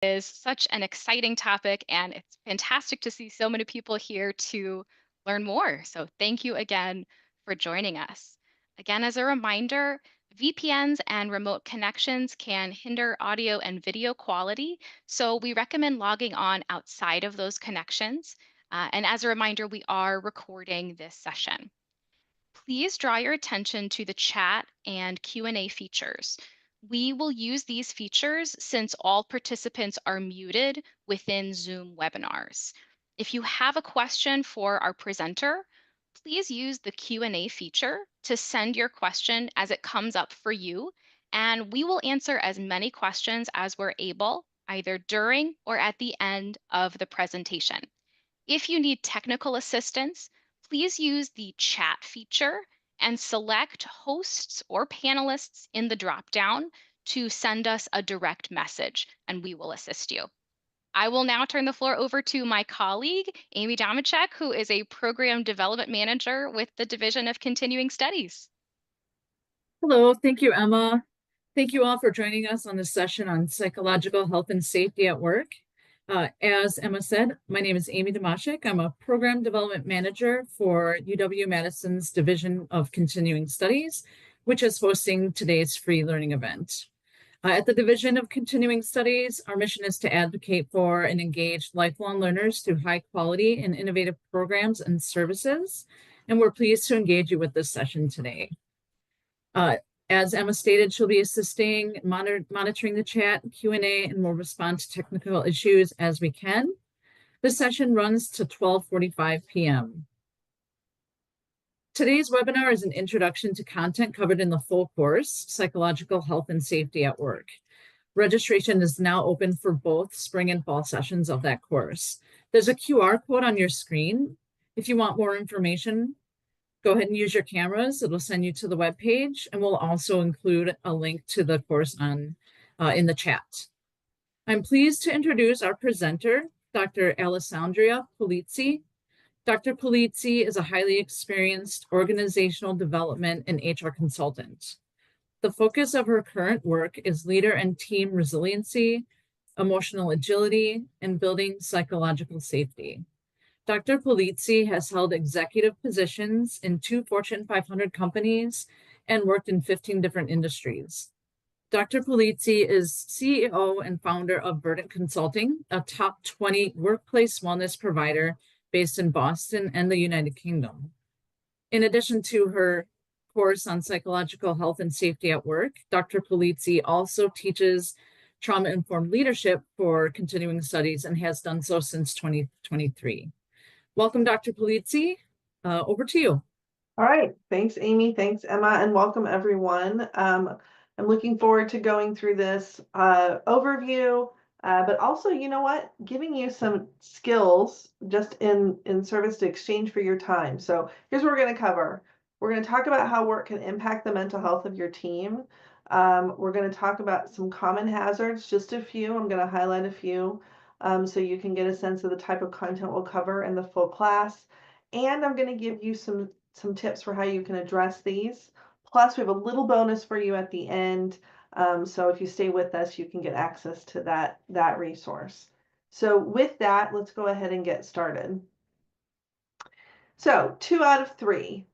Is such an exciting topic, and it's fantastic to see so many people here to learn more. So, thank you again for joining us. Again, as a reminder, VPNs and remote connections can hinder audio and video quality. So, we recommend logging on outside of those connections. And as a reminder, we are recording this session. Please draw your attention to the chat and Q&A features. We will use these features since all participants are muted within Zoom webinars. If you have a question for our presenter, please use the Q&A feature to send your question as it comes up for you, and we will answer as many questions as we're able, either during or at the end of the presentation. If you need technical assistance, please use the chat feature and select hosts or panelists in the dropdown to send us a direct message, and we will assist you. I will now turn the floor over to my colleague, Amy Domachek, who is a Program Development Manager with the Division of Continuing Studies. Hello, thank you, Emma. Thank you all for joining us on this session on psychological health and safety at work. As Emma said, my name is Amy Domashik. I'm a Program Development Manager for UW-Madison's Division of Continuing Studies, which is hosting today's free learning event. At the Division of Continuing Studies, our mission is to advocate for and engage lifelong learners through high quality and innovative programs and services, and we're pleased to engage you with this session today. As Emma stated, she'll be assisting, monitoring the chat, Q&A, and will respond to technical issues as we can. This session runs to 12:45 p.m. Today's webinar is an introduction to content covered in the full course, Psychological Health and Safety at Work. Registration is now open for both spring and fall sessions of that course. There's a QR code on your screen. If you want more information, go ahead and use your cameras. It'll send you to the web page, and we'll also include a link to the course in the chat. I'm pleased to introduce our presenter, Dr. Allessandria Polizzi. Dr. Polizzi is a highly experienced organizational development and HR consultant. The focus of her current work is leader and team resiliency, emotional agility, and building psychological safety. Dr. Polizzi has held executive positions in 2 Fortune 500 companies and worked in 15 different industries. Dr. Polizzi is CEO and founder of Verdant Consulting, a top 20 workplace wellness provider based in Boston and the United Kingdom. In addition to her course on psychological health and safety at work, Dr. Polizzi also teaches trauma-informed leadership for continuing studies and has done so since 2023. Welcome, Dr. Polizzi. Over to you. All right. Thanks, Amy. Thanks, Emma, and welcome, everyone. I'm looking forward to going through this overview, but also, you know what, giving you some skills just in service to exchange for your time. So here's what we're going to cover. We're going to talk about how work can impact the mental health of your team. We're going to talk about some common hazards, just a few. I'm going to highlight a few. So you can get a sense of the type of content we'll cover in the full class. And I'm going to give you some tips for how you can address these. Plus, we have a little bonus for you at the end. So if you stay with us, you can get access to that resource. So with that, let's go ahead and get started. So 2 out of 3.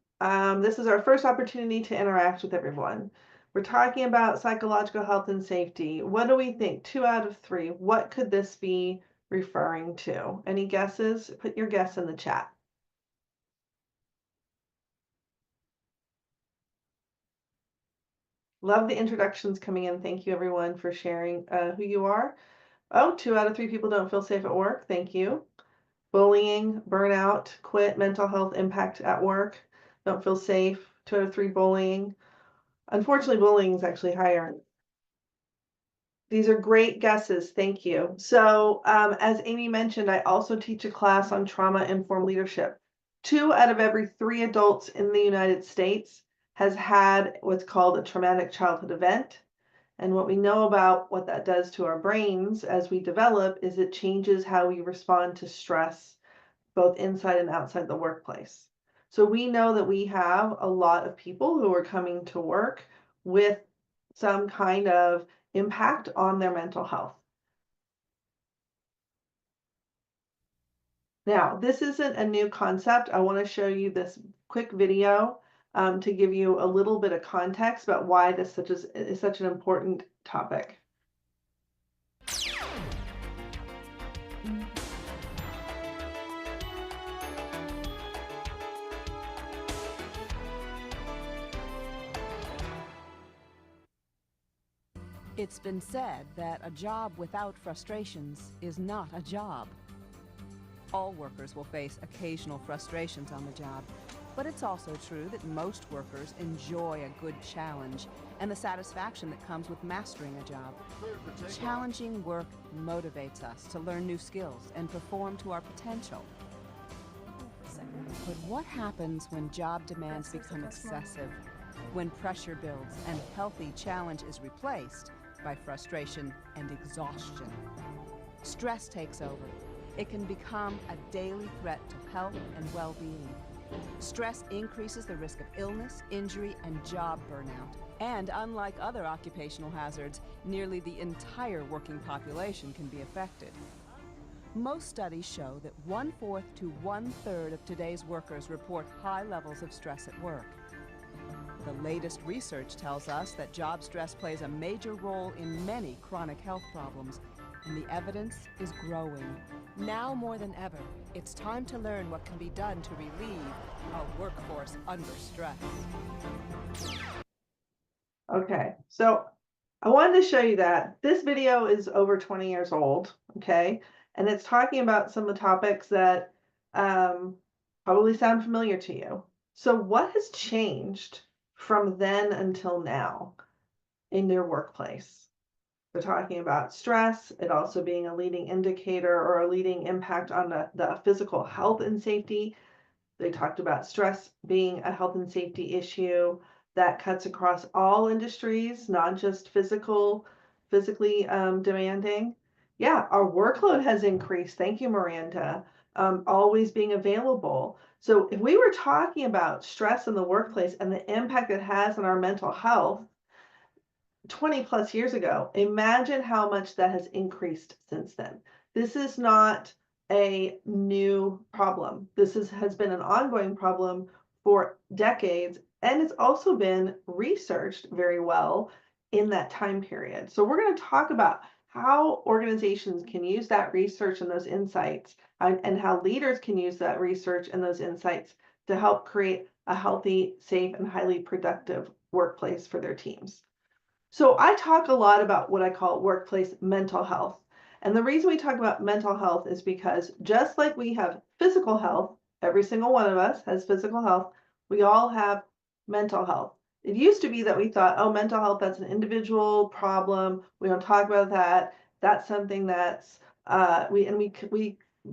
This is our first opportunity to interact with everyone. We're talking about psychological health and safety. What do we think? 2 out of 3. What could this be referring to? Any guesses? Put your guess in the chat. Love the introductions coming in. Thank you, everyone, for sharing who you are. Oh, 2 out of 3 people don't feel safe at work. Thank you. Bullying, burnout, quit, mental health impact at work. Don't feel safe. 2 out of 3 bullying. Unfortunately, bullying is actually higher. These are great guesses. Thank you. So as Amy mentioned, I also teach a class on trauma-informed leadership. 2 out of every 3 adults in the United States has had what's called a traumatic childhood event. And what we know about what that does to our brains as we develop is it changes how we respond to stress, both inside and outside the workplace. So we know that we have a lot of people who are coming to work with some kind of impact on their mental health. Now, this isn't a new concept. I want to show you this quick video to give you a little bit of context about why this is such an important topic. It's been said that a job without frustrations is not a job. All workers will face occasional frustrations on the job, but it's also true that most workers enjoy a good challenge and the satisfaction that comes with mastering a job. Challenging work motivates us to learn new skills and perform to our potential. But what happens when job demands become excessive, when pressure builds and healthy challenge is replaced by frustration and exhaustion? Stress takes over. It can become a daily threat to health and well-being. Stress increases the risk of illness, injury, and job burnout. And unlike other occupational hazards, nearly the entire working population can be affected. Most studies show that 1/4 to 1/3 of today's workers report high levels of stress at work. The latest research tells us that job stress plays a major role in many chronic health problems, and the evidence is growing. Now more than ever, it's time to learn what can be done to relieve our workforce under stress. Okay, so I wanted to show you that this video is over 20 years old, okay? And it's talking about some of the topics that probably sound familiar to you. So what has changed from then until now in your workplace? They're talking about stress, it also being a leading indicator or a leading impact on the physical health and safety. They talked about stress being a health and safety issue that cuts across all industries, not just physically demanding. Yeah, our workload has increased. Thank you, Miranda. Always being available. So if we were talking about stress in the workplace and the impact it has on our mental health 20 plus years ago, imagine how much that has increased since then. This is not a new problem. Has been an ongoing problem for decades, and it's also been researched very well in that time period. So we're going to talk about how organizations can use that research and those insights, and how leaders can use that research and those insights to help create a healthy, safe, and highly productive workplace for their teams. So I talk a lot about what I call workplace mental health. And the reason we talk about mental health is because just like we have physical health, every single one of us has physical health, we all have mental health. It used to be that we thought, oh, mental health, that's an individual problem. We don't talk about that. That's something that's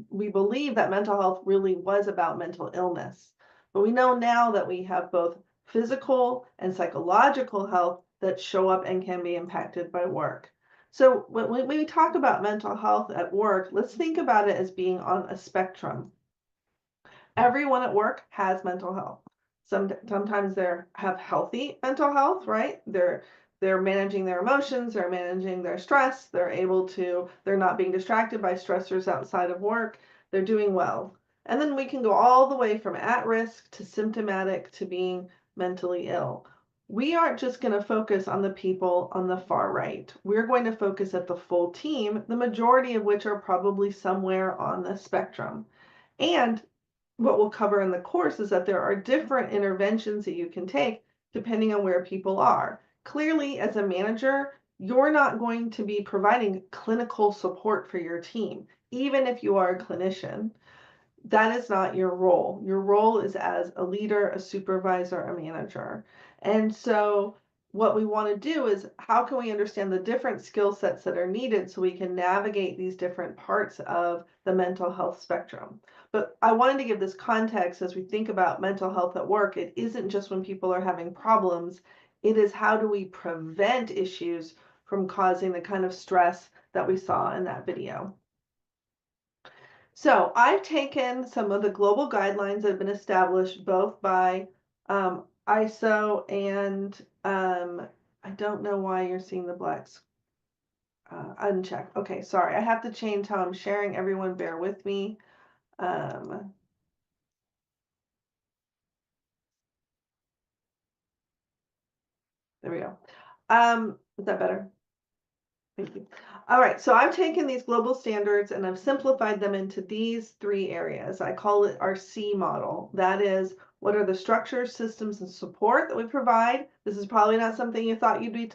we believe that mental health really was about mental illness. But we know now that we have both physical and psychological health that show up and can be impacted by work. So when we talk about mental health at work, let's think about it as being on a spectrum. Everyone at work has mental health. Sometimes they have healthy mental health, right? They're managing their emotions, they're managing their stress, they're not being distracted by stressors outside of work, they're doing well. And then we can go all the way from at risk to symptomatic to being mentally ill. We aren't just going to focus on the people on the far right. We're going to focus at the full team, the majority of which are probably somewhere on the spectrum. And what we'll cover in the course is that there are different interventions that you can take depending on where people are. Clearly, as a manager, you're not going to be providing clinical support for your team, even if you are a clinician. That is not your role. Your role is as a leader, a supervisor, a manager. And so what we want to do is how can we understand the different skill sets that are needed so we can navigate these different parts of the mental health spectrum. But I wanted to give this context as we think about mental health at work. It isn't just when people are having problems. It is how do we prevent issues from causing the kind of stress that we saw in that video. So I've taken some of the global guidelines that have been established both by ISO and I don't know why you're seeing the blacks unchecked. Okay, sorry. I have to change how I'm sharing. Everyone bear with me. There we go. Is that better? Thank you. All right, so I've taken these global standards and I've simplified them into these 3 areas. I call it our C model. That is, what are the structures, systems, and support that we provide? This is probably not something you thought you'd be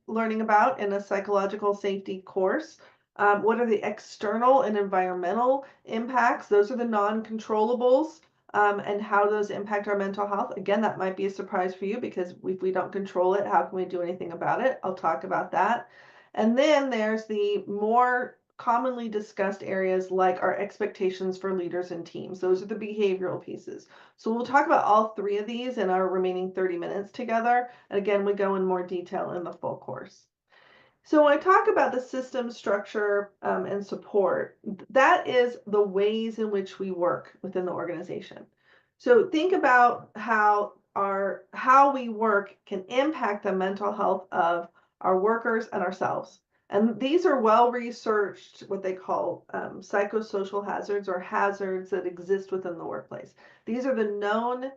learning about in a psychological safety course. What are the external and environmental impacts? Those are the non-controllables. And how those impact our mental health. Again, that might be a surprise for you because if we don't control it, how can we do anything about it? I'll talk about that. And then there's the more commonly discussed areas like our expectations for leaders and teams. Those are the behavioral pieces. So we'll talk about all 3 of these in our remaining 30 minutes together. And again, we go in more detail in the full course. So when I talk about the system structure and support, that is the ways in which we work within the organization. So think about how we work can impact the mental health of our workers and ourselves. And these are well-researched, what they call psychosocial hazards or hazards that exist within the workplace. These are the known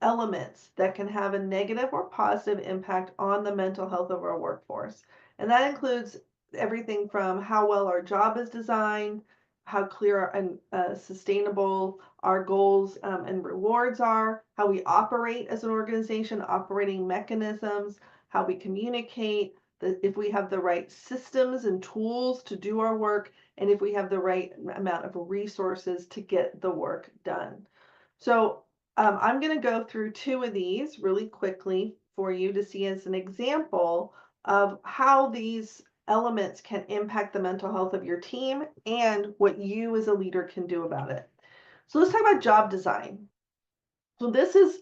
elements that can have a negative or positive impact on the mental health of our workforce. And that includes everything from how well our job is designed, how clear and sustainable our goals and rewards are, how we operate as an organization, operating mechanisms, how we communicate, if we have the right systems and tools to do our work, and if we have the right amount of resources to get the work done. So I'm going to go through 2 of these really quickly for you to see as an example of how these elements can impact the mental health of your team and what you as a leader can do about it. So let's talk about job design. So this is,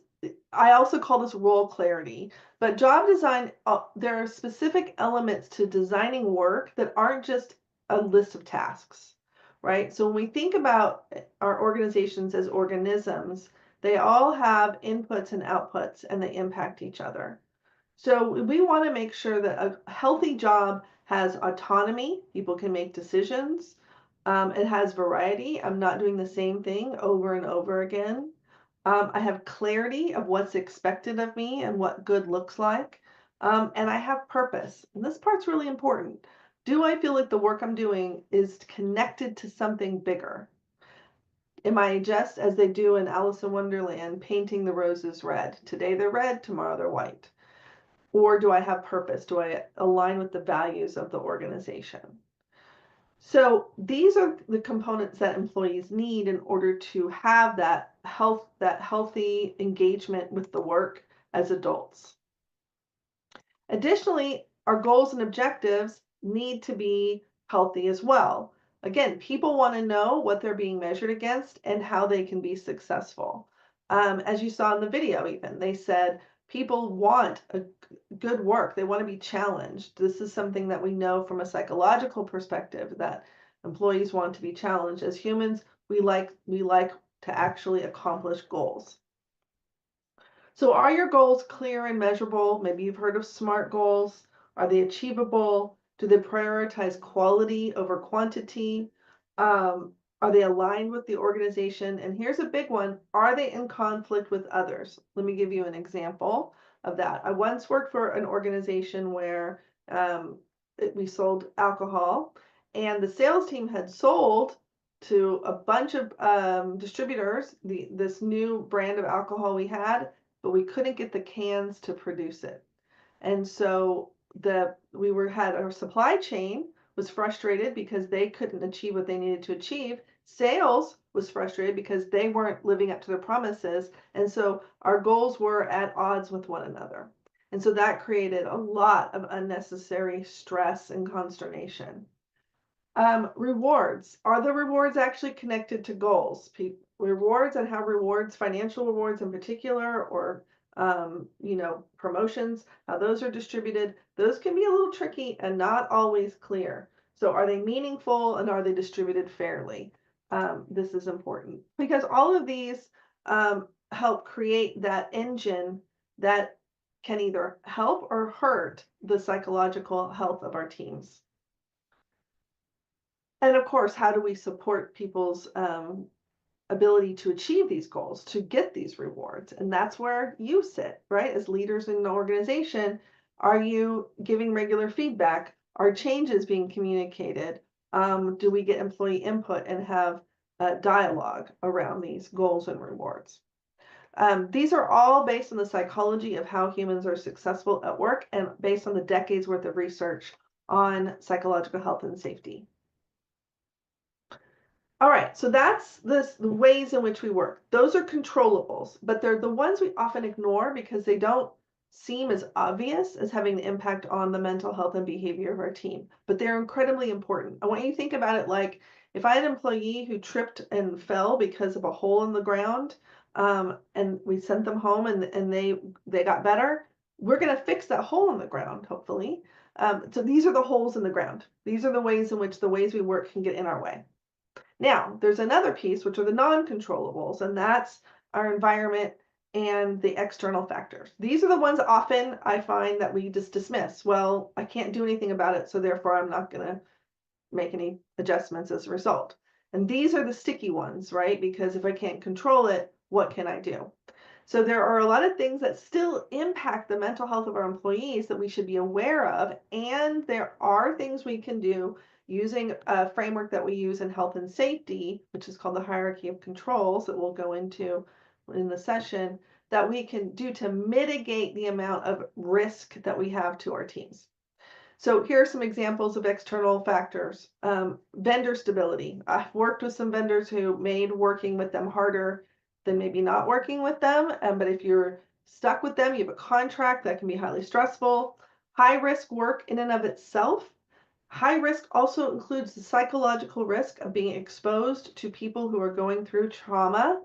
I also call this role clarity, but job design, there are specific elements to designing work that aren't just a list of tasks, right? So when we think about our organizations as organisms, they all have inputs and outputs and they impact each other. So we want to make sure that a healthy job has autonomy. People can make decisions. It has variety. I'm not doing the same thing over and over again. I have clarity of what's expected of me and what good looks like. And I have purpose. And this part's really important. Do I feel like the work I'm doing is connected to something bigger? Am I just, as they do in Alice in Wonderland, painting the roses red? Today they're red, tomorrow they're white. Or do I have purpose? Do I align with the values of the organization? So these are the components that employees need in order to have that healthy engagement with the work as adults. Additionally, our goals and objectives need to be healthy as well. Again, people want to know what they're being measured against and how they can be successful. As you saw in the video, even they said people want a good work. They want to be challenged. This is something that we know from a psychological perspective that employees want to be challenged. As humans, we like to actually accomplish goals. So are your goals clear and measurable? Maybe you've heard of SMART goals. Are they achievable? Do they prioritize quality over quantity? Are they aligned with the organization? And here's a big one. Are they in conflict with others? Let me give you an example of that. I once worked for an organization where we sold alcohol, and the sales team had sold to a bunch of distributors this new brand of alcohol we had, but we couldn't get the cans to produce it. And so had our supply chain was frustrated because they couldn't achieve what they needed to achieve. Sales was frustrated because they weren't living up to their promises. And so our goals were at odds with one another. And so that created a lot of unnecessary stress and consternation. Rewards. Are the rewards actually connected to goals? Rewards and how rewards, financial rewards in particular, or promotions, how those are distributed, those can be a little tricky and not always clear. So are they meaningful and are they distributed fairly? This is important because all of these help create that engine that can either help or hurt the psychological health of our teams. And of course, how do we support people's ability to achieve these goals, to get these rewards? And that's where you sit, right? As leaders in the organization, are you giving regular feedback? Are changes being communicated? Do we get employee input and have dialogue around these goals and rewards? These are all based on the psychology of how humans are successful at work and based on the decades worth of research on psychological health and safety. All right, so that's the ways in which we work. Those are controllables, but they're the ones we often ignore because they don't seem as obvious as having the impact on the mental health and behavior of our team, but they're incredibly important. I want you to think about it like if I had an employee who tripped and fell because of a hole in the ground, and we sent them home and they got better, we're going to fix that hole in the ground, hopefully. So these are the holes in the ground. These are the ways in which the ways we work can get in our way. Now, there's another piece, which are the non-controllables, and that's our environment and the external factors. These are the ones often I find that we just dismiss. Well, I can't do anything about it, so therefore I'm not going to make any adjustments as a result. And these are the sticky ones, right? Because if I can't control it, what can I do? So there are a lot of things that still impact the mental health of our employees that we should be aware of. And there are things we can do using a framework that we use in health and safety, which is called the hierarchy of controls that we'll go into in the session, that we can do to mitigate the amount of risk that we have to our teams. So here are some examples of external factors. Vendor stability. I've worked with some vendors who made working with them harder than maybe not working with them. But if you're stuck with them, you have a contract that can be highly stressful. High risk work in and of itself. High risk also includes the psychological risk of being exposed to people who are going through trauma,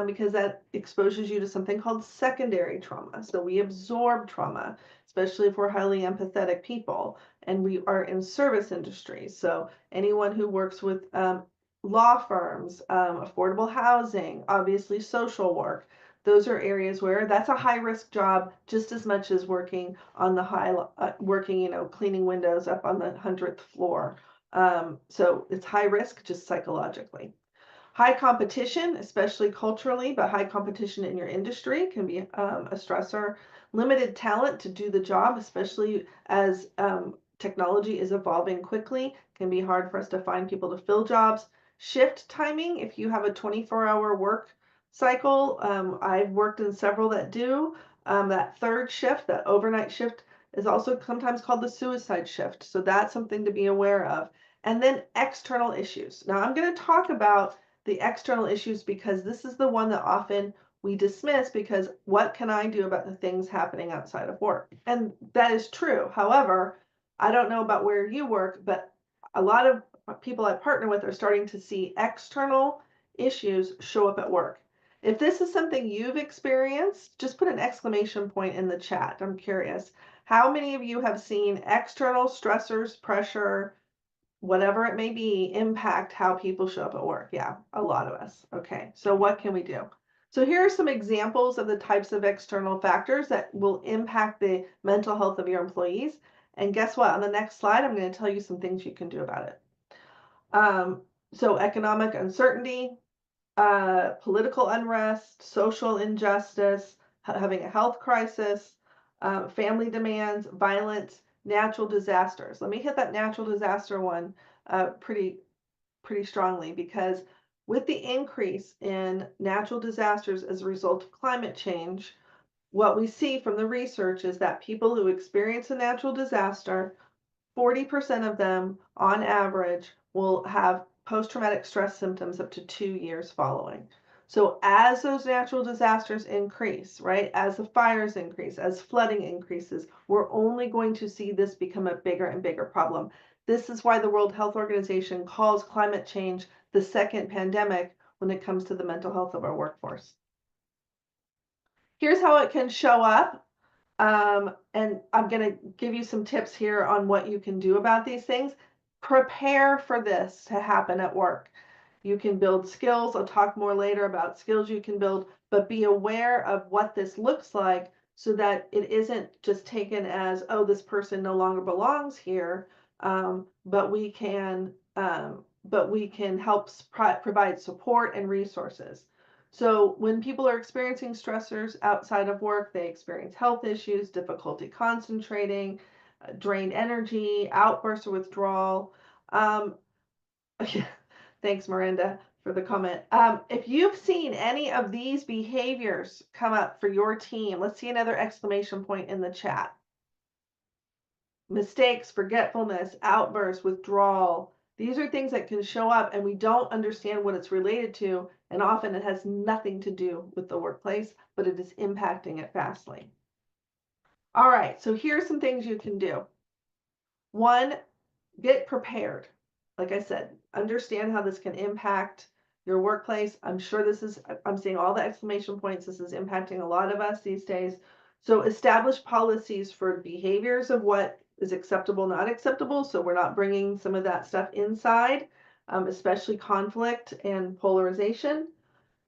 because that exposes you to something called secondary trauma. So we absorb trauma, especially if we're highly empathetic people and we are in service industries. So anyone who works with law firms, affordable housing, obviously social work, those are areas where that's a high risk job just as much as working on the cleaning windows up on the 100th floor. So it's high risk just psychologically. High competition, especially culturally, but high competition in your industry can be a stressor. Limited talent to do the job, especially as technology is evolving quickly, can be hard for us to find people to fill jobs. Shift timing, if you have a 24-hour work cycle, I've worked in several that do. That third shift, that overnight shift, is also sometimes called the suicide shift. So that's something to be aware of. And then external issues. Now I'm going to talk about the external issues because this is the one that often we dismiss because what can I do about the things happening outside of work? And that is true. However, I don't know about where you work, but a lot of people I partner with are starting to see external issues show up at work. If this is something you've experienced, just put an exclamation point in the chat. I'm curious. How many of you have seen external stressors, pressure, whatever it may be, impact how people show up at work? Yeah, a lot of us. Okay, so what can we do? So here are some examples of the types of external factors that will impact the mental health of your employees. And guess what? On the next slide, I'm going to tell you some things you can do about it. So economic uncertainty, political unrest, social injustice, having a health crisis, family demands, violence, natural disasters. Let me hit that natural disaster one pretty strongly, because with the increase in natural disasters as a result of climate change, what we see from the research is that people who experience a natural disaster, 40% of them on average will have post-traumatic stress symptoms up to 2 years following. So as those natural disasters increase, right, as the fires increase, as flooding increases, we're only going to see this become a bigger and bigger problem. This is why the World Health Organization calls climate change the second pandemic when it comes to the mental health of our workforce. Here's how it can show up. And I'm going to give you some tips here on what you can do about these things. Prepare for this to happen at work. You can build skills. I'll talk more later about skills you can build, but be aware of what this looks like so that it isn't just taken as, oh, this person no longer belongs here, but we can but we can help provide support and resources. So when people are experiencing stressors outside of work, they experience health issues, difficulty concentrating, drained energy, outbursts or withdrawal. Um, Thanks, Miranda, for the comment. If you've seen any of these behaviors come up for your team, let's see another exclamation point in the chat. Mistakes, forgetfulness, outbursts, withdrawal. These are things that can show up and we don't understand what it's related to. And often it has nothing to do with the workplace, but it is impacting it vastly. All right, so here's some things you can do. One, get prepared. Like I said, understand how this can impact your workplace. I'm sure I'm seeing all the exclamation points. This is impacting a lot of us these days. So establish policies for behaviors of what is acceptable, not acceptable. So we're not bringing some of that stuff inside, especially conflict and polarization.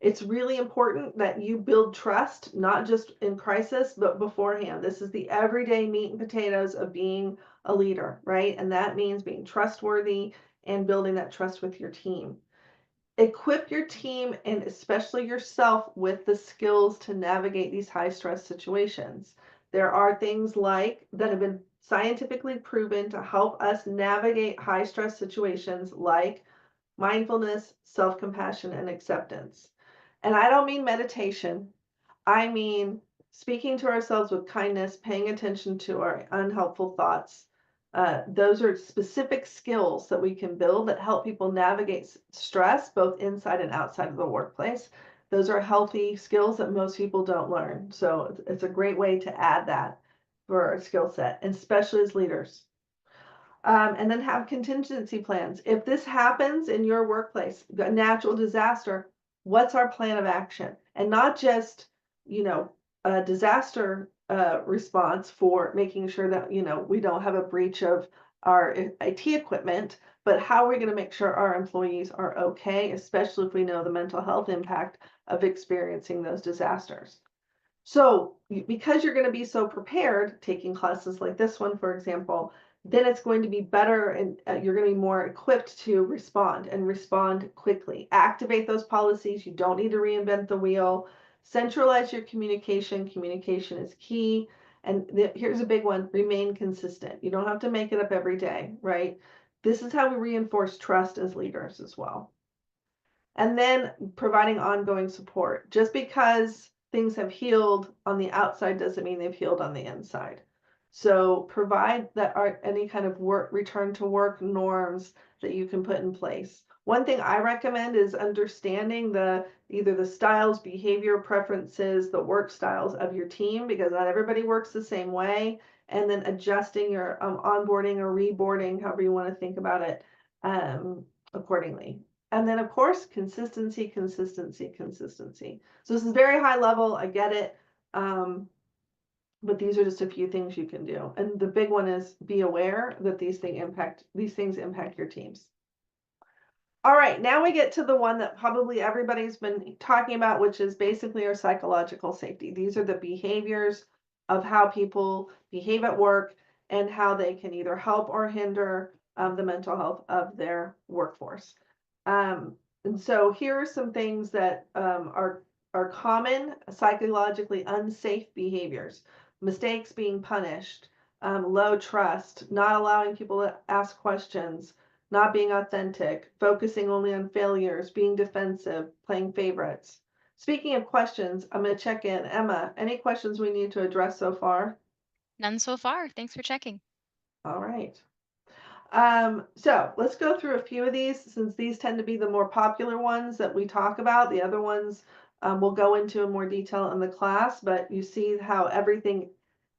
It's really important that you build trust, not just in crisis, but beforehand. This is the everyday meat and potatoes of being a leader, right? And that means being trustworthy and building that trust with your team. Equip your team and especially yourself with the skills to navigate these high stress situations. There are things like that have been scientifically proven to help us navigate high stress situations like mindfulness, self-compassion, and acceptance. And I don't mean meditation. I mean speaking to ourselves with kindness, paying attention to our unhelpful thoughts. Those are specific skills that we can build that help people navigate stress both inside and outside of the workplace. Those are healthy skills that most people don't learn. So it's a great way to add that for our skill set, and especially as leaders. And then have contingency plans. If this happens in your workplace, a natural disaster, what's our plan of action? And not just, a disaster response for making sure that, we don't have a breach of our IT equipment, but how are we going to make sure our employees are okay, especially if we know the mental health impact of experiencing those disasters. So because you're going to be so prepared, taking classes like this one, for example, then it's going to be better and you're going to be more equipped to respond and respond quickly. Activate those policies. You don't need to reinvent the wheel. Centralize your communication. Communication is key. And here's a big one, remain consistent. You don't have to make it up every day, right? This is how we reinforce trust as leaders as well. And then providing ongoing support. Just because things have healed on the outside doesn't mean they've healed on the inside. So provide that are any kind of return to work norms that you can put in place. One thing I recommend is understanding either the styles, behavior preferences, the work styles of your team, because not everybody works the same way, and then adjusting your onboarding or reboarding, however you want to think about it, accordingly. And then, of course, consistency, consistency, consistency. So this is very high level. I get it. But these are just a few things you can do. And the big one is be aware that these things impact your teams. All right, now we get to the one that probably everybody's been talking about, which is basically our psychological safety. These are the behaviors of how people behave at work and how they can either help or hinder the mental health of their workforce. And so here are some things that are common psychologically unsafe behaviors. Mistakes being punished, low trust, not allowing people to ask questions, not being authentic, focusing only on failures, being defensive, playing favorites. Speaking of questions, I'm going to check in. Emma, any questions we need to address so far? None so far. Thanks for checking. All right. So let's go through a few of these since these tend to be the more popular ones that we talk about. The other ones we'll go into in more detail in the class, but you see how everything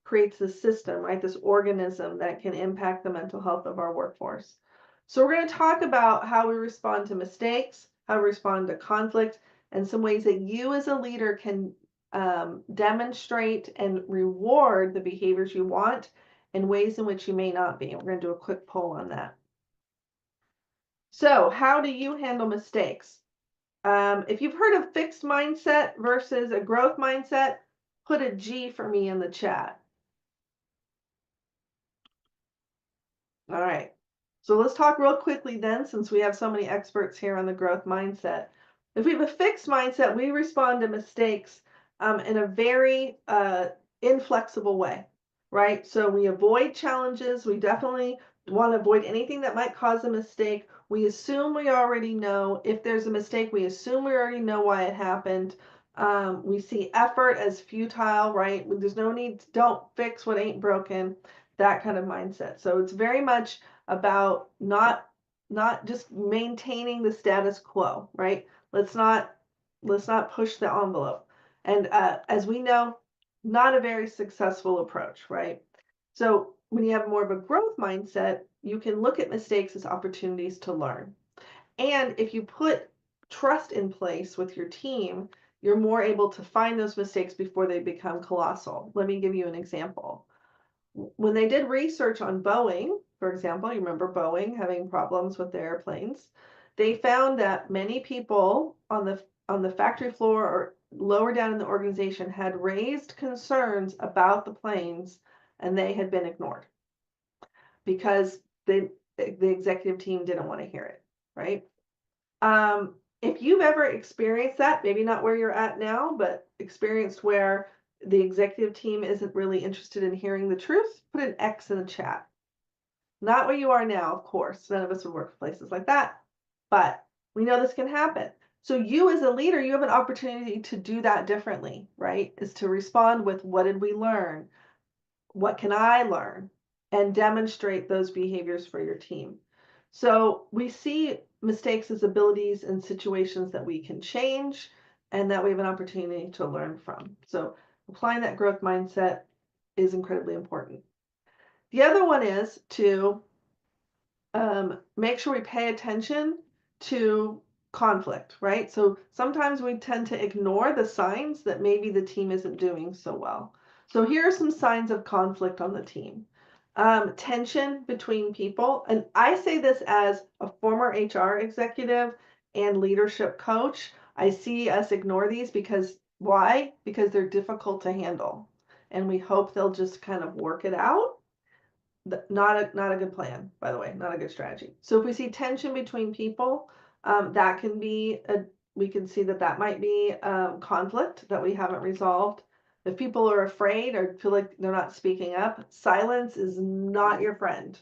creates this system, right? This organism that can impact the mental health of our workforce. So we're going to talk about how we respond to mistakes, how we respond to conflict, and some ways that you as a leader can demonstrate and reward the behaviors you want and ways in which you may not be. We're going to do a quick poll on that. So how do you handle mistakes? If you've heard of fixed mindset versus a growth mindset, put a G for me in the chat. All right. So let's talk real quickly then, since we have so many experts here on the growth mindset. If we have a fixed mindset, we respond to mistakes in a very inflexible way, right? So we avoid challenges. We definitely want to avoid anything that might cause a mistake. We assume we already know. If there's a mistake, we assume we already know why it happened. We see effort as futile, right? There's no need, don't fix what ain't broken, that kind of mindset. So it's very much about not just maintaining the status quo, right? Let's not push the envelope. And as we know, not a very successful approach, right? So when you have more of a growth mindset, you can look at mistakes as opportunities to learn. And if you put trust in place with your team, you're more able to find those mistakes before they become colossal. Let me give you an example. When they did research on Boeing, for example, you remember Boeing having problems with their airplanes, they found that many people on the factory floor or lower down in the organization had raised concerns about the planes and they had been ignored because the executive team didn't want to hear it, right? If you've ever experienced that, maybe not where you're at now, but experienced where the executive team isn't really interested in hearing the truth, put an X in the chat. Not where you are now, of course. None of us would work for places like that, but we know this can happen. So you as a leader, you have an opportunity to do that differently, right? Is to respond with, what did we learn? What can I learn? And demonstrate those behaviors for your team. So we see mistakes as abilities and situations that we can change and that we have an opportunity to learn from. So applying that growth mindset is incredibly important. The other one is to make sure we pay attention to conflict, right? So sometimes we tend to ignore the signs that maybe the team isn't doing so well. So here are some signs of conflict on the team. Tension between people. And I say this as a former HR executive and leadership coach. I see us ignore these because why? Because they're difficult to handle. And we hope they'll just kind of work it out. Not a good plan, by the way, not a good strategy. So if we see tension between people, that can be we can see that might be conflict that we haven't resolved. If people are afraid or feel like they're not speaking up, silence is not your friend.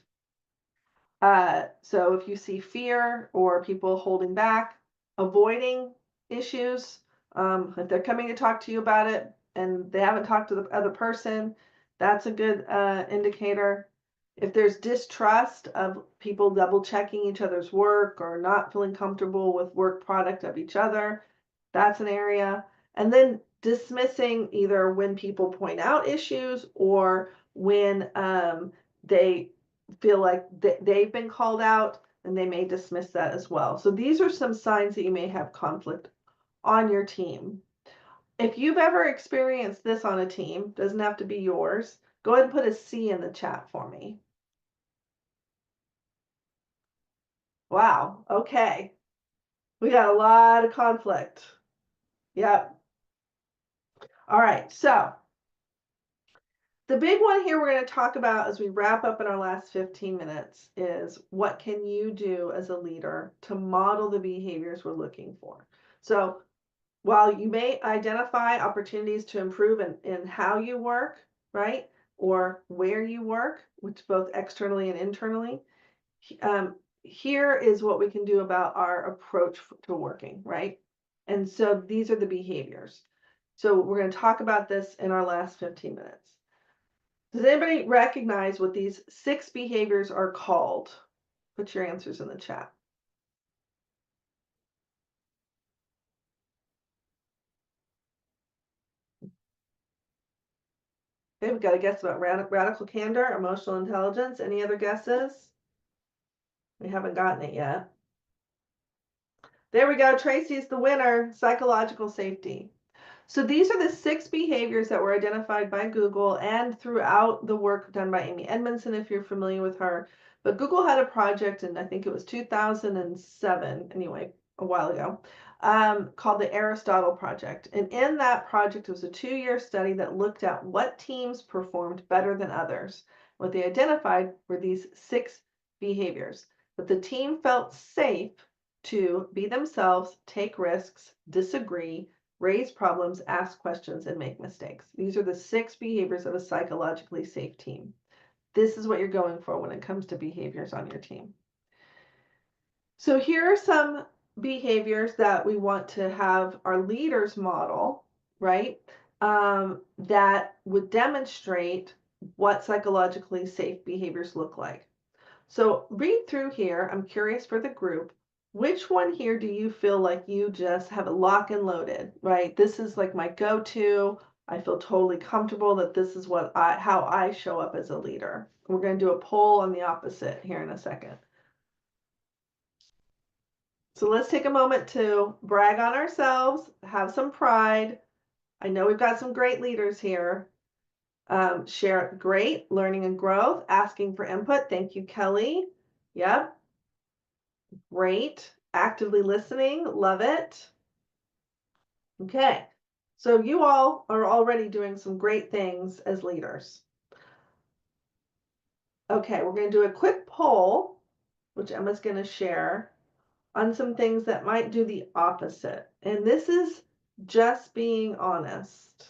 So if you see fear or people holding back, avoiding issues, if they're coming to talk to you about it and they haven't talked to the other person, that's a good indicator. If there's distrust of people double checking each other's work or not feeling comfortable with work product of each other, that's an area. And then dismissing either when people point out issues or when they feel like they've been called out and they may dismiss that as well. So these are some signs that you may have conflict on your team. If you've ever experienced this on a team, doesn't have to be yours, go ahead and put a C in the chat for me. Wow, okay. We got a lot of conflict. Yep. All right, so the big one here we're going to talk about as we wrap up in our last 15 minutes is, what can you do as a leader to model the behaviors we're looking for? So while you may identify opportunities to improve in how you work, right, or where you work, which both externally and internally, here is what we can do about our approach to working, right? And so these are the behaviors. So we're going to talk about this in our last 15 minutes. Does anybody recognize what these 6 behaviors are called? Put your answers in the chat. Okay, we've got a guess about radical candor, emotional intelligence. Any other guesses? We haven't gotten it yet. There we go. Tracy's the winner. Psychological safety. So these are the 6 behaviors that were identified by Google and throughout the work done by Amy Edmondson, if you're familiar with her. But Google had a project, and I think it was 2007, anyway, a while ago, called the Aristotle Project. And in that project, it was a 2-year study that looked at what teams performed better than others. What they identified were these 6 behaviors. that the team felt safe to be themselves, take risks, disagree, raise problems, ask questions, and make mistakes. These are the 6 behaviors of a psychologically safe team. This is what you're going for when it comes to behaviors on your team. So here are some behaviors that we want to have our leaders model, right? That would demonstrate what psychologically safe behaviors look like. So read through here. I'm curious for the group. Which one here do you feel like you just have it lock and loaded, right? This is like my go-to. I feel totally comfortable that this is how I show up as a leader. We're going to do a poll on the opposite here in a second. So let's take a moment to brag on ourselves, have some pride. I know we've got some great leaders here. Share great learning and growth, asking for input. Thank you, Kelly. Yep. Great. Actively listening. Love it. Okay. So you all are already doing some great things as leaders. Okay, we're going to do a quick poll, which Emma's going to share, on some things that might do the opposite. And this is just being honest.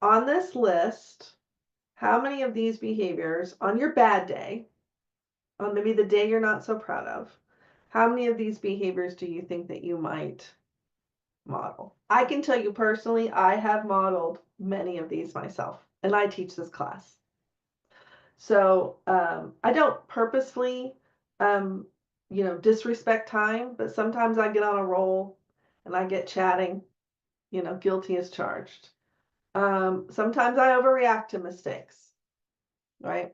On this list, how many of these behaviors on your bad day, on maybe the day you're not so proud of, how many of these behaviors do you think that you might model? I can tell you personally, I have modeled many of these myself, and I teach this class. So I don't purposefully disrespect time, but sometimes I get on a roll and I get chatting, guilty as charged. Sometimes I overreact to mistakes, right?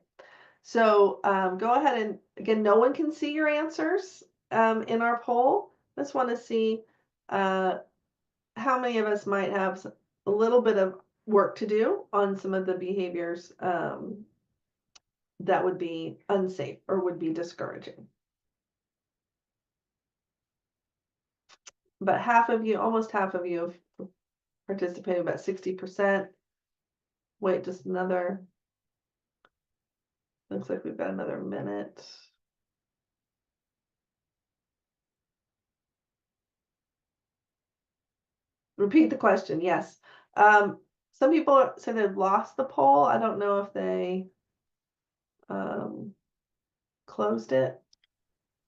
So go ahead and, again, no one can see your answers in our poll. Just want to see how many of us might have a little bit of work to do on some of the behaviors that would be unsafe or would be discouraging. But almost half of you have participated, about 60%. Wait, just another, looks like we've got another minute. Repeat the question, yes. Some people say they've lost the poll. I don't know if they closed it.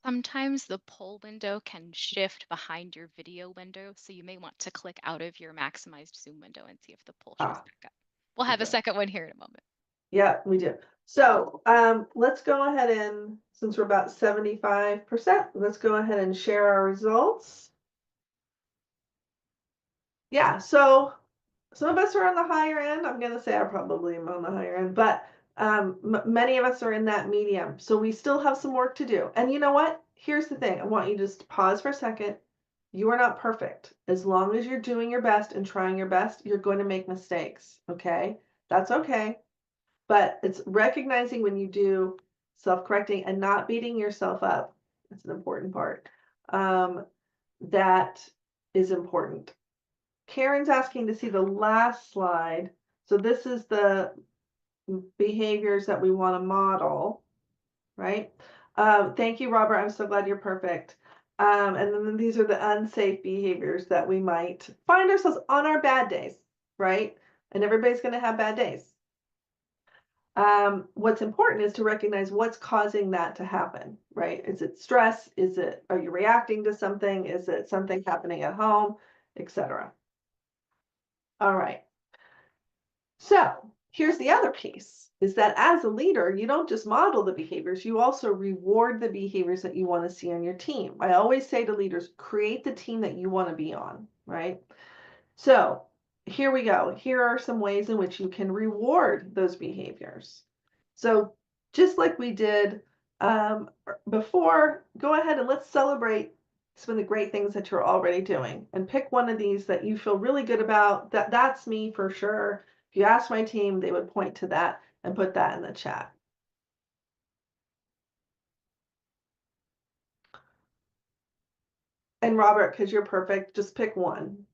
Sometimes the poll window can shift behind your video window, so you may want to click out of your maximized Zoom window and see if the poll shows back up. We'll have a Okay. second one here in a moment. Yeah, we do. So let's go ahead and, since we're about 75%, let's go ahead and share our results. Yeah, so some of us are on the higher end. I'm going to say I probably am on the higher end, but many of us are in that medium. So we still have some work to do. And you know what? Here's the thing. I want you to just pause for a second. You are not perfect. As long as you're doing your best and trying your best, you're going to make mistakes. Okay? That's okay. But it's recognizing when you do self-correcting and not beating yourself up. That's an important part. That is important. Karen's asking to see the last slide. So this is the behaviors that we want to model, right? Thank you, Robert. I'm so glad you're perfect. And then these are the unsafe behaviors that we might find ourselves on our bad days, right? And everybody's going to have bad days. What's important is to recognize what's causing that to happen, right? Is it stress? Are you reacting to something? Is it something happening at home, etc.? All right. So here's the other piece, is that as a leader, you don't just model the behaviors, you also reward the behaviors that you want to see on your team. I always say to leaders, create the team that you want to be on, right? So here we go. Here are some ways in which you can reward those behaviors. So just like we did before, go ahead and let's celebrate some of the great things that you're already doing, and pick one of these that you feel really good about. That's me for sure. If you ask my team, they would point to that and put that in the chat. And Robert, because you're perfect, just pick one.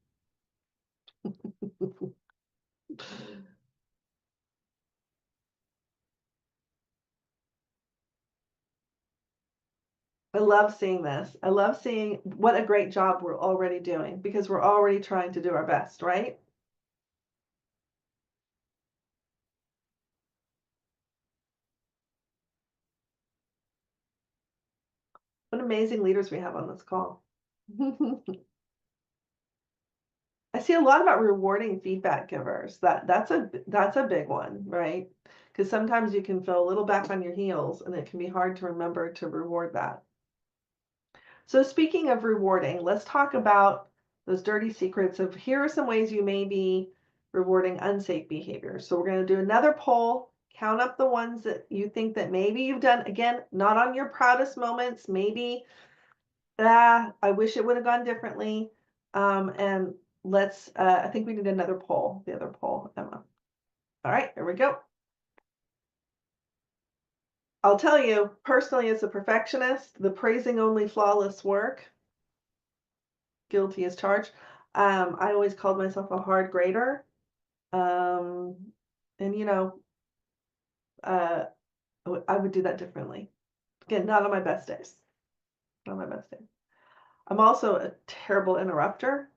I love seeing this. I love seeing what a great job we're already doing because we're already trying to do our best, right? What amazing leaders we have on this call. I see a lot about rewarding feedback givers. That's a big one, right? Because sometimes you can feel a little back on your heels and it can be hard to remember to reward that. So speaking of rewarding, let's talk about those dirty secrets of here are some ways you may be rewarding unsafe behaviors. So we're going to do another poll, count up the ones that you think that maybe you've done, again, not on your proudest moments, maybe I wish it would have gone differently. And let's, I think we need another poll, the other poll, Emma. All right, here we go. I'll tell you, personally, as a perfectionist, the praising only flawless work, guilty as charged. I always called myself a hard grader. Um, and uh, I would do that differently. Again, not on my best days. Not on my best days. I'm also a terrible interrupter.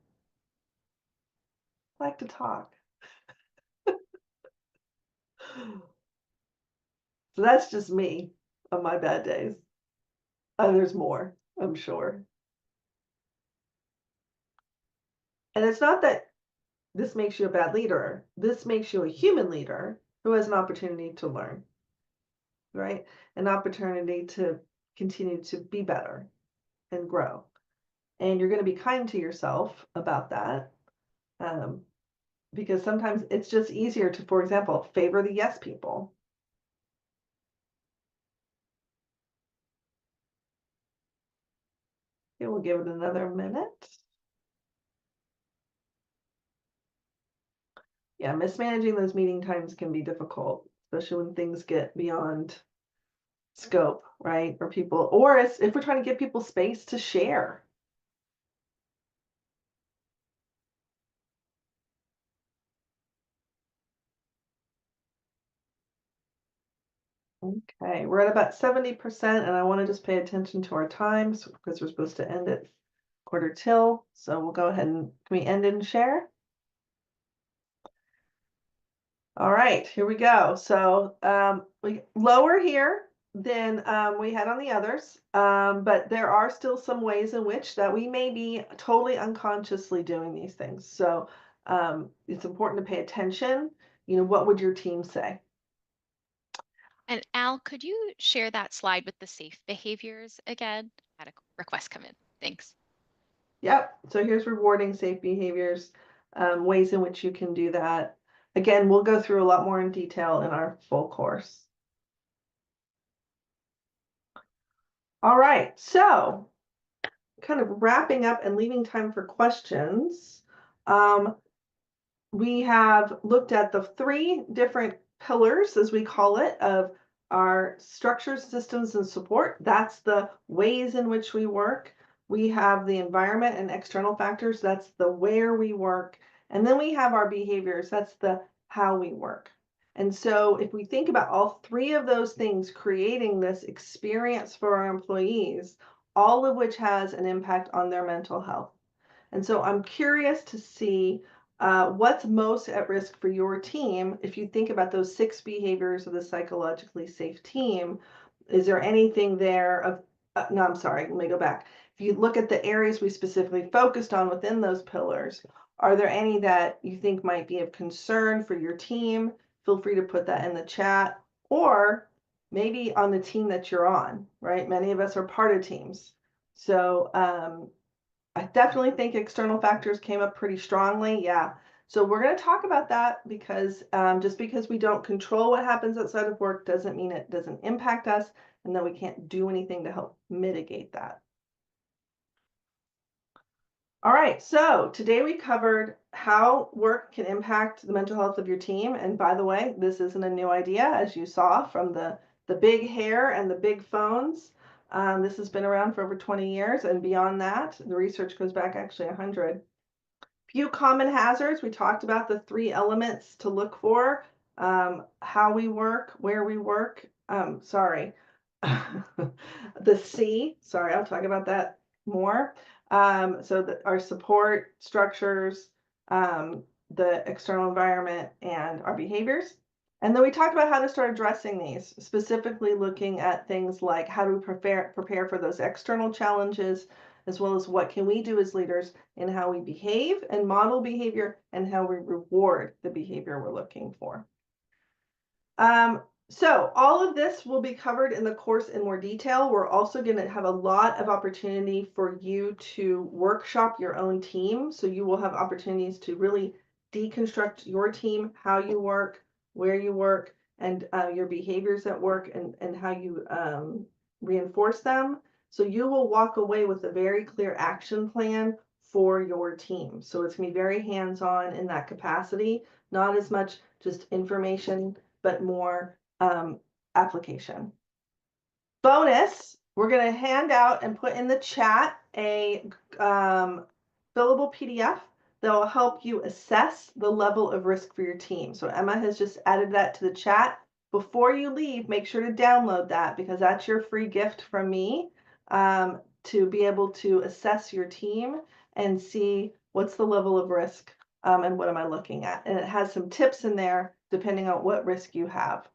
I like to talk. So that's just me on my bad days. There's more, I'm sure. And it's not that this makes you a bad leader. This makes you a human leader who has an opportunity to learn, right? An opportunity to continue to be better and grow. And you're going to be kind to yourself about that. Um, because sometimes it's just easier to, for example, favor the yes people. Okay, we'll give it another minute. Yeah, mismanaging those meeting times can be difficult, especially when things get beyond scope, right? Or people, or if we're trying to give people space to share. Okay, we're at about 70%, and I want to just pay attention to our times because we're supposed to end at quarter till. So we'll go ahead and can we end and share? All right, here we go. So we lower here than we had on the others, but there are still some ways in which that we may be totally unconsciously doing these things. So it's important to pay attention. What would your team say? And Al, could you share that slide with the safe behaviors again? I had a request come in. Thanks. Yep. So here's rewarding safe behaviors, ways in which you can do that. Again, we'll go through a lot more in detail in our full course. All right. So kind of wrapping up and leaving time for questions. We have looked at the 3 different pillars, as we call it, of our structures, systems, and support. That's the ways in which we work. We have the environment and external factors. That's the where we work. And then we have our behaviors. That's the how we work. And so if we think about all 3 of those things creating this experience for our employees, all of which has an impact on their mental health. And so I'm curious to see what's most at risk for your team. If you think about those 6 behaviors of the psychologically safe team, is there anything there of, no, I'm sorry, let me go back. If you look at the areas we specifically focused on within those pillars, are there any that you think might be of concern for your team? Feel free to put that in the chat, or maybe on the team that you're on, right? Many of us are part of teams. So I definitely think external factors came up pretty strongly. Yeah. So we're going to talk about that because just because we don't control what happens outside of work doesn't mean it doesn't impact us and that we can't do anything to help mitigate that. All right. So today we covered how work can impact the mental health of your team. And by the way, this isn't a new idea, as you saw from the big hair and the big phones. This has been around for over 20 years, and beyond that, the research goes back actually 100. Few common hazards. We talked about the 3 elements to look for, how we work, where we work. Sorry, The C, sorry, I'll talk about that more. Our support structures, the external environment, and our behaviors. And then we talked about how to start addressing these, specifically looking at things like how do we prepare for those external challenges, as well as what can we do as leaders in how we behave and model behavior and how we reward the behavior we're looking for. So all of this will be covered in the course in more detail. We're also going to have a lot of opportunity for you to workshop your own team. So you will have opportunities to really deconstruct your team, how you work, where you work, and your behaviors at work, and how you reinforce them. So you will walk away with a very clear action plan for your team. So it's going to be very hands-on in that capacity, not as much just information, but more application. Bonus, we're going to hand out and put in the chat a fillable PDF that will help you assess the level of risk for your team. So Emma has just added that to the chat. Before you leave, make sure to download that, because that's your free gift from me, to be able to assess your team and see what's the level of risk, and what am I looking at. And it has some tips in there depending on what risk you have.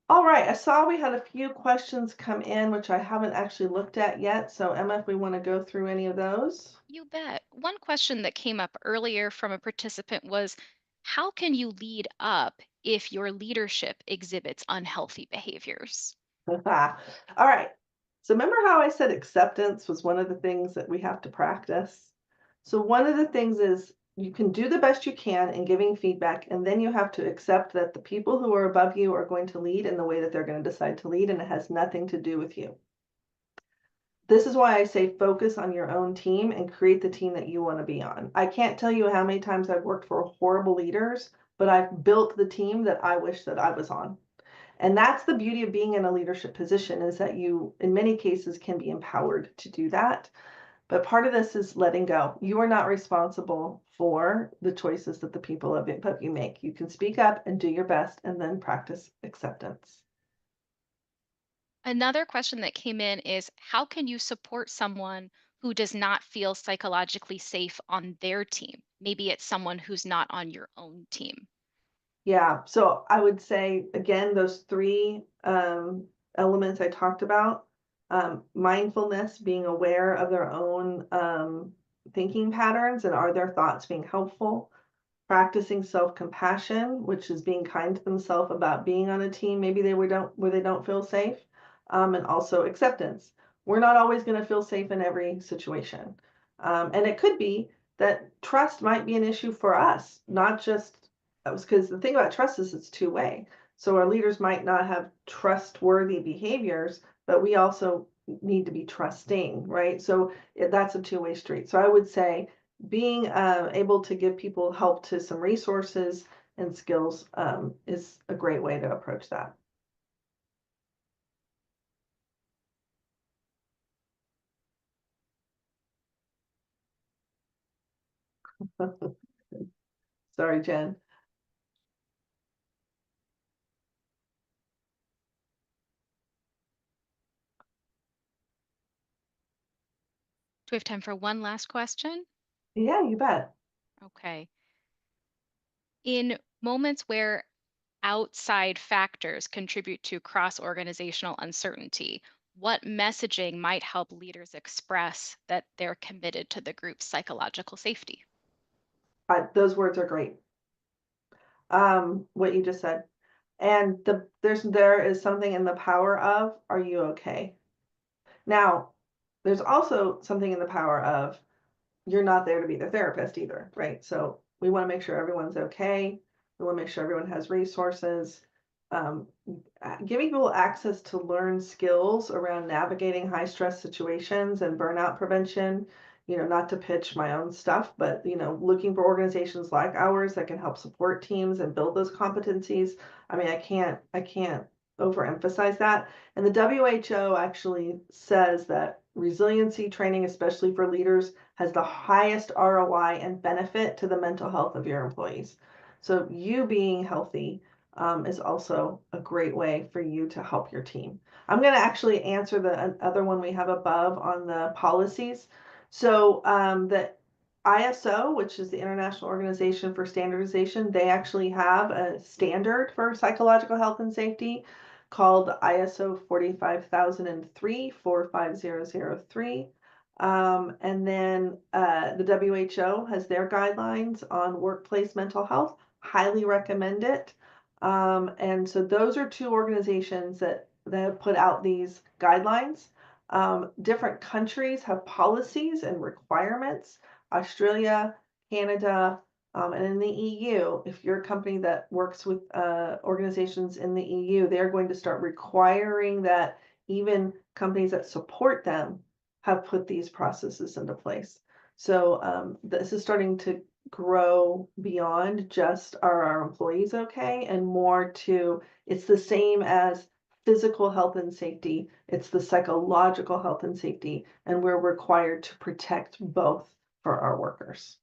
All right, I saw we had a few questions come in, which I haven't actually looked at yet. So Emma, if we want to go through any of those. You bet. One question that came up earlier from a participant was, how can you lead up if your leadership exhibits unhealthy behaviors? All right. So remember how I said acceptance was one of the things that we have to practice? So one of the things is you can do the best you can in giving feedback, and then you have to accept that the people who are above you are going to lead in the way that they're going to decide to lead, and it has nothing to do with you. This is why I say focus on your own team and create the team that you want to be on. I can't tell you how many times I've worked for horrible leaders, but I've built the team that I wish that I was on. And that's the beauty of being in a leadership position, is that you, in many cases, can be empowered to do that. But part of this is letting go. You are not responsible for the choices that the people above you make. You can speak up and do your best, and then practice acceptance. Another question that came in is, how can you support someone who does not feel psychologically safe on their team? Maybe it's someone who's not on your own team. Yeah, so I would say, again, those three elements I talked about, mindfulness, being aware of their own thinking patterns, and are their thoughts being helpful? Practicing self-compassion, which is being kind to themselves about being on a team maybe where they don't feel safe, and also acceptance. We're not always going to feel safe in every situation, and it could be that trust might be an issue for us, not just because the thing about trust is it's two-way. So our leaders might not have trustworthy behaviors, but we also need to be trusting, right? So that's a two-way street. So I would say being able to give people help to some resources and skills is a great way to approach that. Sorry, Jen. Do we have time for one last question? Yeah, you bet. Okay. In moments where outside factors contribute to cross organizational uncertainty, what messaging might help leaders express that they're committed to the group's psychological safety? Those words are great. What you just said. And there is something in the power of, are you okay? Now, there's also something in the power of, you're not there to be the therapist either, right? So we want to make sure everyone's okay. We want to make sure everyone has resources. Um, Giving people access to learn skills around navigating high stress situations and burnout prevention, not to pitch my own stuff, but, looking for organizations like ours that can help support teams and build those competencies. I mean, I can't overemphasize that. And the WHO actually says that resiliency training, especially for leaders, has the highest ROI and benefit to the mental health of your employees. So you being healthy is also a great way for you to help your team. I'm going to actually answer the other one we have above on the policies. So the ISO, which is the International Organization for Standardization, they actually have a standard for psychological health and safety called ISO 45003 45003. And then the WHO has their guidelines on workplace mental health. Highly recommend it. And so those are two organizations that have put out these guidelines. Different countries have policies and requirements. Australia, Canada, and in the EU, if you're a company that works with organizations in the EU, they're going to start requiring that even companies that support them have put these processes into place. So this is starting to grow beyond just are our employees okay, and more to it's the same as physical health and safety, it's the psychological health and safety, and we're required to protect both for our workers.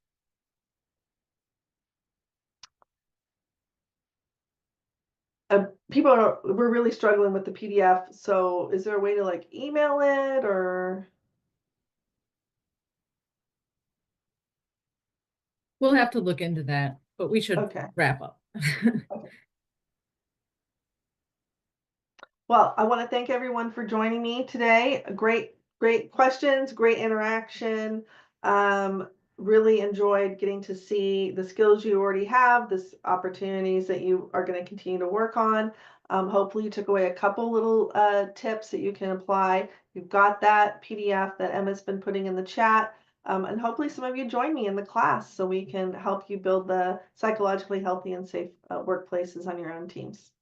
We're really struggling with the PDF, so is there a way to like email it or? We'll have to look into that, but we should Okay. wrap up. Okay. Well, I want to thank everyone for joining me today. Great questions, great interaction. Really enjoyed getting to see the skills you already have, the opportunities that you are going to continue to work on. Hopefully you took away a couple little tips that you can apply. You've got that PDF that Emma's been putting in the chat. And hopefully some of you join me in the class so we can help you build the psychologically healthy and safe workplaces on your own teams.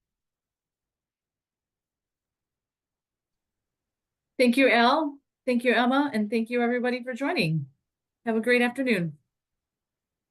Thank you, Elle. Thank you, Emma. And thank you, everybody, for joining. Have a great afternoon.